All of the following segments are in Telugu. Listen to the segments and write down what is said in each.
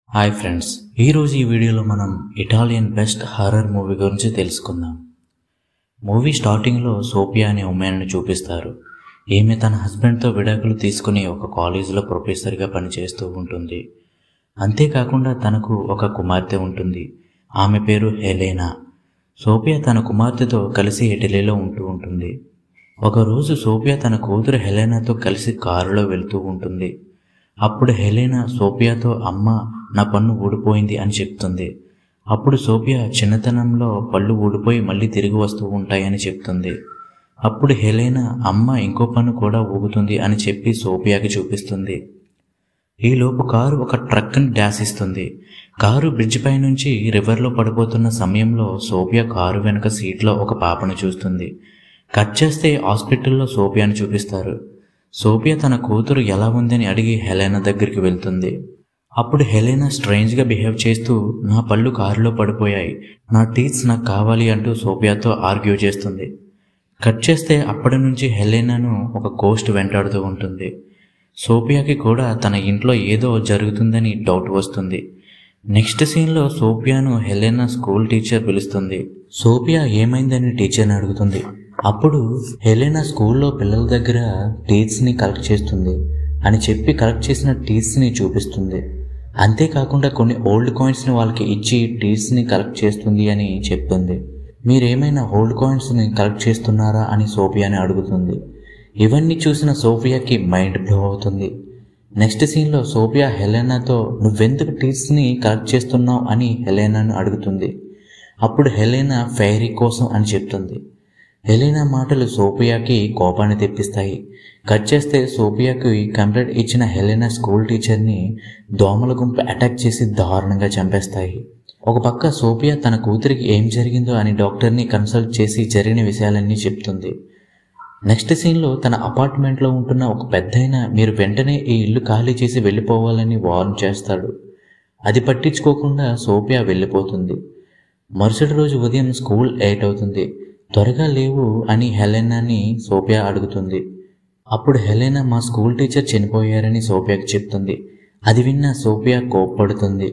హాయ్ ఫ్రెండ్స్, ఈరోజు ఈ వీడియోలో మనం ఇటాలియన్ బెస్ట్ హారర్ మూవీ గురించి తెలుసుకుందాం. మూవీ స్టార్టింగ్లో సోఫియా అనే ఉమెన్ని చూపిస్తారు. ఈమె తన హస్బెండ్తో విడాకులు తీసుకుని ఒక కాలేజీలో ప్రొఫెసర్గా పనిచేస్తూ ఉంటుంది. అంతేకాకుండా తనకు ఒక కుమార్తె ఉంటుంది. ఆమె పేరు హెలెనా. సోఫియా తన కుమార్తెతో కలిసి ఇటలీలో ఉంటూ ఉంటుంది. ఒకరోజు సోఫియా తన కూతురు హెలెనాతో కలిసి కారులో వెళ్తూ ఉంటుంది. అప్పుడు హెలెనా సోఫియాతో, అమ్మ, నా పన్ను ఊడిపోయింది అని చెప్తుంది. అప్పుడు సోఫియా, చిన్నతనంలో పళ్ళు ఊడిపోయి మళ్ళీ తిరిగి వస్తూ ఉంటాయని చెప్తుంది. అప్పుడు హెలెనా, అమ్మ, ఇంకో పన్ను కూడా ఊగుతుంది అని చెప్పి సోఫియాకి చూపిస్తుంది. ఈలోపు కారు ఒక ట్రక్ని డాష్ ఇస్తుంది. కారు బ్రిడ్జ్ పై నుంచి రివర్లో పడిపోతున్న సమయంలో సోఫియా కారు వెనుక సీట్లో ఒక పాపను చూస్తుంది. కట్ చేస్తే హాస్పిటల్లో సోఫియాని చూపిస్తారు. సోఫియా తన కూతురు ఎలా ఉందని అడిగి హెలెనా దగ్గరికి వెళ్తుంది. అప్పుడు హెలెనా స్ట్రేంజ్గా బిహేవ్ చేస్తూ, నా పళ్ళు కారులో పడిపోయాయి, నా టీత్స్ నాకు కావాలి అంటూ సోఫియాతో ఆర్గ్యూ చేస్తుంది. కట్ చేస్తే అప్పటి నుంచి హెలెనాను ఒక గోస్ట్ వెంటాడుతూ ఉంటుంది. సోఫియాకి కూడా తన ఇంట్లో ఏదో జరుగుతుందని డౌట్ వస్తుంది. నెక్స్ట్ సీన్లో సోఫియాను హెలెనా స్కూల్ టీచర్ పిలుస్తుంది. సోఫియా ఏమైందని టీచర్ని అడుగుతుంది. అప్పుడు హెలెనా స్కూల్లో పిల్లల దగ్గర టీత్స్ని కలెక్ట్ చేస్తుంది అని చెప్పి కలెక్ట్ చేసిన టీత్స్ని చూపిస్తుంది. అంతేకాకుండా కొన్ని ఓల్డ్ కాయిన్స్ని వాళ్ళకి ఇచ్చి టీత్స్ని కలెక్ట్ చేస్తుంది అని చెప్తుంది. మీరేమైనా ఓల్డ్ కాయిన్స్ని కలెక్ట్ చేస్తున్నారా అని సోఫియాని అడుగుతుంది. ఇవన్నీ చూసిన సోఫియాకి మైండ్ బ్లో అవుతుంది. నెక్స్ట్ సీన్లో సోఫియా హెలెనాతో, నువ్వెందుకు టీత్స్ని కలెక్ట్ చేస్తున్నావు అని హెలెనాను అడుగుతుంది. అప్పుడు హెలెనా ఫెయిరీ కోసం అని చెప్తుంది. హెలెనా మాటలు సోఫియాకి కోపాన్ని తెప్పిస్తాయి. కట్ చేస్తే సోఫియాకి కంప్లైంట్ ఇచ్చిన హెలెనా స్కూల్ టీచర్ని దోమల గుంపు అటాక్ చేసి దారుణంగా చంపేస్తాయి. ఒక పక్క సోఫియా తన కూతురికి ఏం జరిగిందో అని డాక్టర్ని కన్సల్ట్ చేసి జరిగిన విషయాలన్నీ చెప్తుంది. నెక్స్ట్ సీన్లో తన అపార్ట్మెంట్లో ఉంటున్న ఒక పెద్దయిన, మీరు వెంటనే ఈ ఇల్లు ఖాళీ చేసి వెళ్ళిపోవాలని వార్న్ చేస్తాడు. అది పట్టించుకోకుండా సోఫియా వెళ్ళిపోతుంది. మరుసటి రోజు ఉదయం స్కూల్ 8 అవుతుంది. త్వరగా లేవు అని హెలెనాని సోఫియా అడుగుతుంది. అప్పుడు హెలెనా, మా స్కూల్ టీచర్ చనిపోయారని సోఫియాకి చెప్తుంది. అది విన్న సోఫియా కోప్పడుతుంది.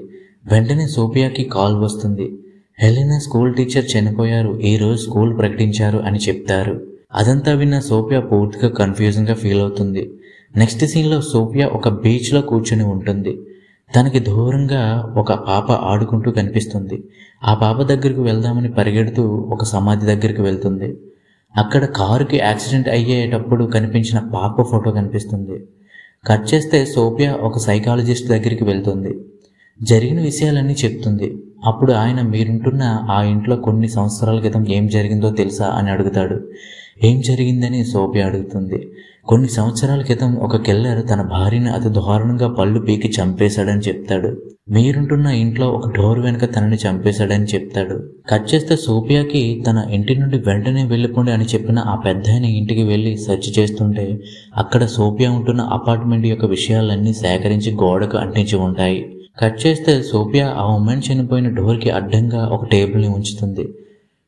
వెంటనే సోఫియాకి కాల్ వస్తుంది. హెలెనా స్కూల్ టీచర్ చనిపోయారు, ఈరోజు స్కూల్ ప్రకటించారు అని చెప్తారు. అదంతా విన్న సోఫియా పూర్తిగా కన్ఫ్యూజన్గా ఫీల్ అవుతుంది. నెక్స్ట్ సీన్లో సోఫియా ఒక బీచ్లో కూర్చొని ఉంటుంది. తనకి దూరంగా ఒక పాప ఆడుకుంటూ కనిపిస్తుంది. ఆ పాప దగ్గరకు వెళ్దామని పరిగెడుతూ ఒక సమాధి దగ్గరికి వెళ్తుంది. అక్కడ కారుకి యాక్సిడెంట్ అయ్యేటప్పుడు కనిపించిన పాప ఫోటో కనిపిస్తుంది. కట్ చేస్తే సోఫియా ఒక సైకాలజిస్ట్ దగ్గరికి వెళ్తుంది. జరిగిన విషయాలన్నీ చెప్తుంది. అప్పుడు ఆయన, మీరుంటున్న ఆ ఇంట్లో కొన్ని సంవత్సరాల క్రితం ఏం జరిగిందో తెలుసా అని అడుగుతాడు. ఏం జరిగిందని సోఫియా అడుగుతుంది. కొన్ని సంవత్సరాల క్రితం ఒక కిల్లర్ తన భార్యను అతి దారుణంగా పళ్ళు పీకి చంపేశాడని చెప్తాడు. మీరుంటున్న ఇంట్లో ఒక డోర్ వెనుక తనని చంపేశాడని చెప్తాడు. కట్ చేస్తే సోఫియాకి తన ఇంటి నుండి వెంటనే వెళ్ళిపోండి అని చెప్పిన ఆ పెద్దయిన ఇంటికి వెళ్ళి సెర్చ్ చేస్తుంటే అక్కడ సోఫియా ఉంటున్న అపార్ట్మెంట్ యొక్క విషయాలన్నీ సేకరించి గోడకు అంటించి ఉంటాయి. కట్ చేస్తే సోఫియా ఆ ఉమెన్ చనిపోయిన డోర్కి అడ్డంగా ఒక టేబుల్ని ఉంచుతుంది.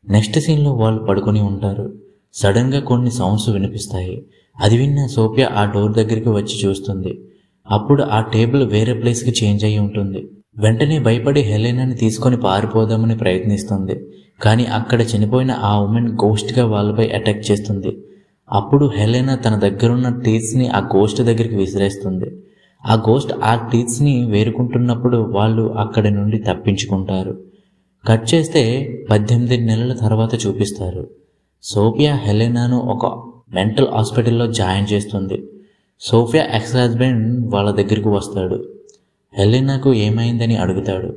నెక్స్ట్ సీన్లో వాళ్ళు పడుకొని ఉంటారు. సడన్గా కొన్ని సౌండ్స్ వినిపిస్తాయి. అది విన్న సోఫియా ఆ డోర్ దగ్గరికి వచ్చి చూస్తుంది. అప్పుడు ఆ టేబుల్ వేరే ప్లేస్కి చేంజ్ అయ్యి ఉంటుంది. వెంటనే భయపడి హెలెనాని తీసుకొని పారిపోదామని ప్రయత్నిస్తుంది. కానీ అక్కడ చనిపోయిన ఆ ఉమెన్ గోస్ట్గా వాళ్ళపై అటాక్ చేస్తుంది. అప్పుడు హెలెనా తన దగ్గరున్న టీత్స్ని ఆ గోస్ట్ దగ్గరికి విసిరేస్తుంది. ఆ గోస్ట్ ఆ టీత్స్ని వేరుకుంటున్నప్పుడు వాళ్ళు అక్కడి నుండి తప్పించుకుంటారు. కట్ చేస్తే 18 నెలల తర్వాత చూపిస్తారు. సోఫియా హెలెనాను ఒక మెంటల్ హాస్పిటల్లో జాయిన్ చేస్తుంది. సోఫియా ఎక్స్ హస్బెండ్ వాళ్ళ దగ్గరికి వస్తాడు. హెలెనాకు ఏమైందని అడుగుతాడు.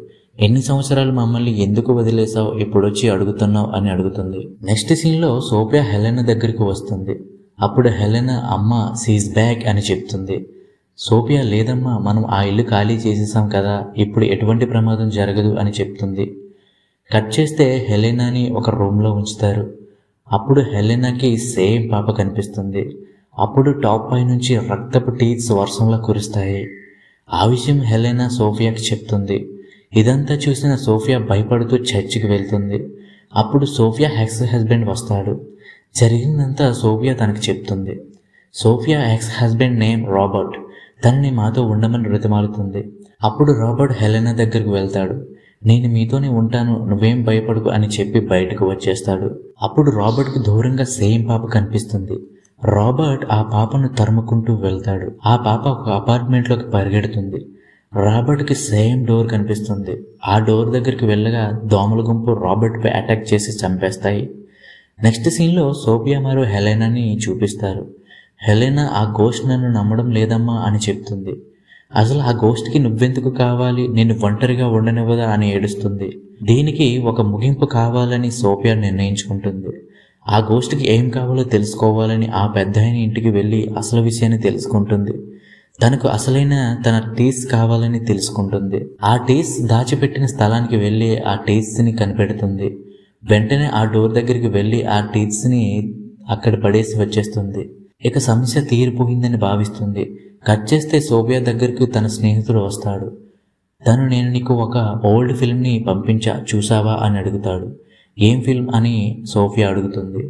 ఎన్ని సంవత్సరాలు మమ్మల్ని ఎందుకు వదిలేసావు, ఇప్పుడొచ్చి అడుగుతున్నావు అని అడుగుతుంది. నెక్స్ట్ సీన్లో సోఫియా హెలెనా దగ్గరికి వస్తుంది. అప్పుడు హెలెనా, అమ్మ, షీఈస్ బ్యాక్ అని చెప్తుంది. సోఫియా, లేదమ్మా, మనం ఆ ఇల్లు ఖాళీ చేసేసాం కదా, ఇప్పుడు ఎటువంటి ప్రమాదం జరగదు అని చెప్తుంది. కట్ చేస్తే హెలెనాని ఒక రూమ్లో ఉంచుతారు. అప్పుడు హెలెనాకి సేమ్ పాప కనిపిస్తుంది. అప్పుడు టాప్ పై నుంచి రక్తపు టీత్స్ వర్షంలా కురుస్తాయి. ఆ విషయం హెలెనా సోఫియాకి చెప్తుంది. ఇదంతా చూసిన సోఫియా భయపడుతూ చర్చికి వెళ్తుంది. అప్పుడు సోఫియా ఎక్స్ హస్బెండ్ వస్తాడు. జరిగిందంతా సోఫియా తనకి చెప్తుంది. Sophia ex husband name Robert. తనని మాతో ఉండమని బ్రతిమాలుతుంది. అప్పుడు రాబర్ట్ హెలెనా దగ్గరకు వెళ్తాడు. నేను మీతోనే ఉంటాను, నువ్వేం భయపడకు అని చెప్పి బయటకు వచ్చేస్తాడు. అప్పుడు రాబర్ట్కు దూరంగా సేమ్ పాప కనిపిస్తుంది. రాబర్ట్ ఆ పాపను తరుముకుంటూ వెళ్తాడు. ఆ పాప ఒక అపార్ట్మెంట్లోకి పరిగెడుతుంది. రాబర్ట్కి సేమ్ డోర్ కనిపిస్తుంది. ఆ డోర్ దగ్గరికి వెళ్ళగా దోమల గుంపు రాబర్ట్పై అటాక్ చేసి చంపేస్తాయి. నెక్స్ట్ సీన్లో సోఫియా మరియు హెలెనాని చూపిస్తారు. హెలెనా ఆ గోస్ట్ నన్ను నమ్మడం లేదమ్మా అని చెప్తుంది. అసలు ఆ గోస్ట్కి నువ్వెందుకు కావాలి, నేను ఒంటరిగా ఉండనివ్వదా అని ఏడుస్తుంది. దీనికి ఒక ముగింపు కావాలని సోఫియా నిర్ణయించుకుంటుంది. ఆ గోస్ట్కి ఏం కావాలో తెలుసుకోవాలని ఆ పెద్దాయన ఇంటికి వెళ్ళి అసలు విషయాన్ని తెలుసుకుంటుంది. తనకు అసలైన తన టీస్ కావాలని తెలుసుకుంటుంది. ఆ టీస్ దాచిపెట్టిన స్థలానికి వెళ్ళి ఆ టీస్ని కనిపెడుతుంది. వెంటనే ఆ డోర్ దగ్గరికి వెళ్ళి ఆ టీస్ని అక్కడ పడేసి వచ్చేస్తుంది. ఇక సమస్య తీరిపోయిందని భావిస్తుంది. కట్ చేస్తే సోఫియా దగ్గరికి తన స్నేహితుడు వస్తాడు. తను నేను నీకు ఒక ఓల్డ్ ఫిల్మ్ని పంపించా, చూసావా అని అడుగుతాడు. ఏం ఫిల్మ్ అని సోఫియా అడుగుతుంది.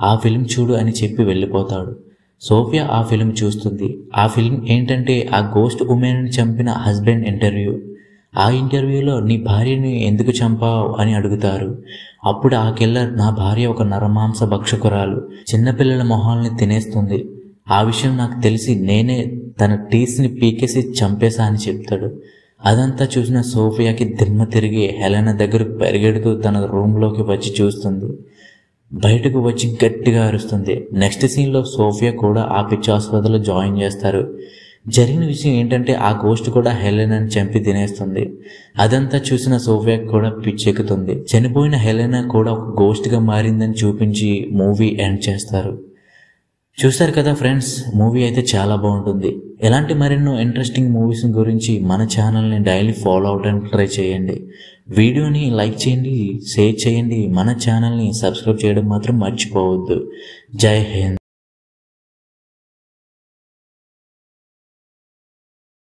ఆ ఫిల్మ్ చూడు అని చెప్పి వెళ్ళిపోతాడు. సోఫియా ఆ ఫిల్మ్ చూస్తుంది. ఆ ఫిల్మ్ ఏంటంటే ఆ గోస్ట్ ఉమెన్ని చంపిన హస్బెండ్ ఇంటర్వ్యూ. ఆ ఇంటర్వ్యూలో నీ భార్యని ఎందుకు చంపావు అని అడుగుతారు. అప్పుడు ఆ కిల్లర్ నా భార్య ఒక నరమాంస భక్షకురాలు, చిన్నపిల్లల మొహాల్ని తినేస్తుంది, ఆ విషయం నాకు తెలిసి నేనే తన టీస్ని పీకేసి చంపేశా అని చెప్తాడు. అదంతా చూసిన సోఫియాకి దిమ్మ తిరిగి హెలెనా దగ్గరకు పరిగెడుతూ తన రూమ్లోకి వచ్చి చూస్తుంది. బయటకు వచ్చి గట్టిగా అరుస్తుంది. నెక్స్ట్ సీన్లో సోఫియా కూడా ఆ పిచ్చి ఆసుపత్రిలో జాయిన్ చేస్తారు. జరిగిన విషయం ఏంటంటే ఆ గోస్ట్ కూడా హెలెనాని చంపి తినేస్తుంది. అదంతా చూసిన సోఫియాకి కూడా పిచ్చెక్కుతుంది. చనిపోయిన హెలెనా కూడా ఒక గోస్ట్గా మారిందని చూపించి మూవీ ఎండ్ చేస్తారు. చూసారు కదా ఫ్రెండ్స్, మూవీ అయితే చాలా బాగుంటుంది. ఇలాంటి మరెన్నో ఇంట్రెస్టింగ్ మూవీస్ గురించి మన ఛానల్ని డైలీ ఫాలో అవడానికి ట్రై చేయండి. వీడియోని లైక్ చేయండి, షేర్ చేయండి, మన ఛానల్ని సబ్స్క్రైబ్ చేయడం మాత్రం మర్చిపోవద్దు. జై హింద్.